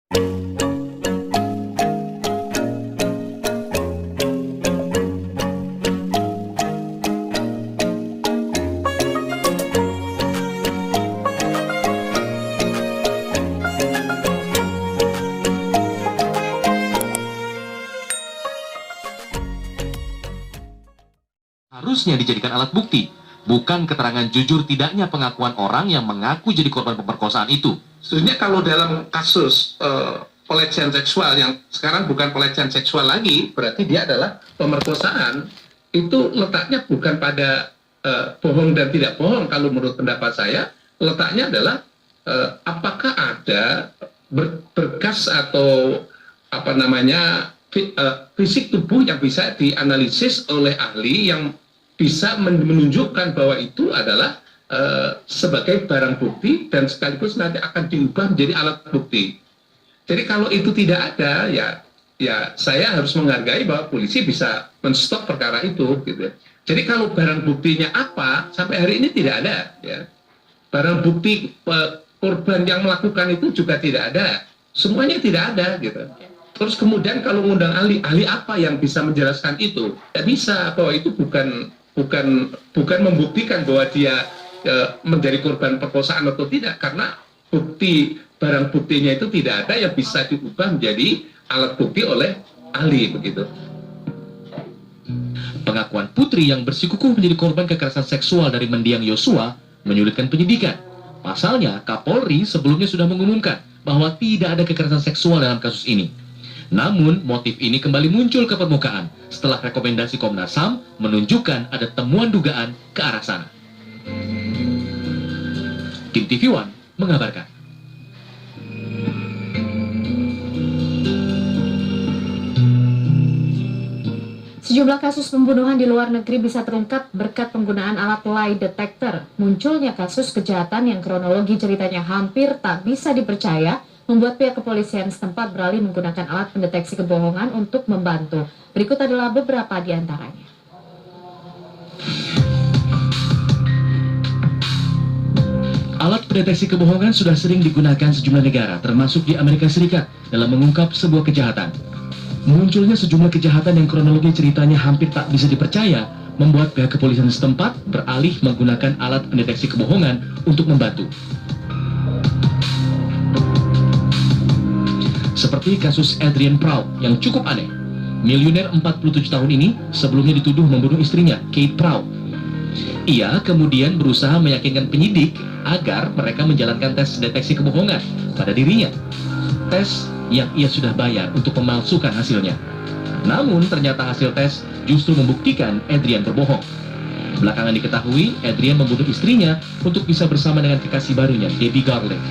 Harusnya dijadikan alat bukti, bukan keterangan jujur tidaknya pengakuan orang yang mengaku jadi korban pemerkosaan itu. Sebenarnya kalau dalam kasus pelecehan seksual yang sekarang bukan pelecehan seksual lagi, berarti dia adalah pemerkosaan, itu letaknya bukan pada bohong dan tidak bohong. Kalau menurut pendapat saya, letaknya adalah apakah ada berkas atau apa namanya fisik tubuh yang bisa dianalisis oleh ahli yang bisa menunjukkan bahwa itu adalah sebagai barang bukti dan sekaligus nanti akan diubah menjadi alat bukti. Jadi kalau itu tidak ada, ya saya harus menghargai bahwa polisi bisa menstop perkara itu, gitu. Jadi kalau barang buktinya apa, sampai hari ini tidak ada, ya. Barang bukti korban yang melakukan itu juga tidak ada, semuanya tidak ada, gitu. Terus kemudian kalau mengundang ahli apa yang bisa menjelaskan itu? Tidak bisa, bahwa itu bukan membuktikan bahwa dia menjadi korban perkosaan atau tidak, karena barang buktinya itu tidak ada yang bisa diubah menjadi alat bukti oleh ahli, begitu. Pengakuan Putri yang bersikukuh menjadi korban kekerasan seksual dari mendiang Yosua menyulitkan penyidikan. Pasalnya, Kapolri sebelumnya sudah mengumumkan bahwa tidak ada kekerasan seksual dalam kasus ini. Namun, motif ini kembali muncul ke permukaan setelah rekomendasi Komnas HAM menunjukkan ada temuan dugaan ke arah sana. Tim TV One mengabarkan. Sejumlah kasus pembunuhan di luar negeri bisa terungkap berkat penggunaan alat lie detector. Munculnya kasus kejahatan yang kronologi ceritanya hampir tak bisa dipercaya membuat pihak kepolisian setempat beralih menggunakan alat pendeteksi kebohongan untuk membantu. Berikut adalah beberapa di antaranya. Alat pendeteksi kebohongan sudah sering digunakan sejumlah negara, termasuk di Amerika Serikat, dalam mengungkap sebuah kejahatan. Munculnya sejumlah kejahatan yang kronologi ceritanya hampir tak bisa dipercaya, membuat pihak kepolisian setempat beralih menggunakan alat pendeteksi kebohongan untuk membantu. Seperti kasus Adrian Proud yang cukup aneh. Miliuner 47 tahun ini sebelumnya dituduh membunuh istrinya, Kate Proud. Ia kemudian berusaha meyakinkan penyidik agar mereka menjalankan tes deteksi kebohongan pada dirinya. Tes yang ia sudah bayar untuk memalsukan hasilnya. Namun ternyata hasil tes justru membuktikan Adrian berbohong. Belakangan diketahui Adrian membunuh istrinya untuk bisa bersama dengan kekasih barunya, Debbie Garland.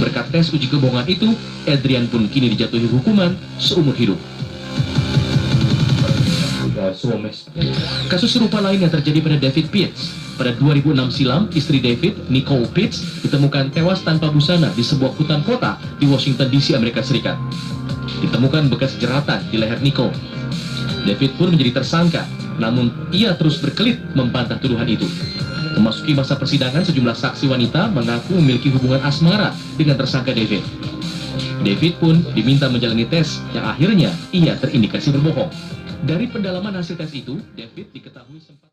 Berkat tes uji kebohongan itu, Adrian pun kini dijatuhi hukuman seumur hidup. Kasus serupa lain yang terjadi pada David Pitts. Pada 2006 silam, istri David, Nicole Pitts, ditemukan tewas tanpa busana di sebuah hutan kota di Washington DC, Amerika Serikat. Ditemukan bekas jeratan di leher Nicole. David pun menjadi tersangka, namun ia terus berkelit membantah tuduhan itu. Memasuki masa persidangan, sejumlah saksi wanita mengaku memiliki hubungan asmara dengan tersangka David. David pun diminta menjalani tes yang akhirnya ia terindikasi berbohong. Dari pendalaman hasil tes itu, David diketahui sempat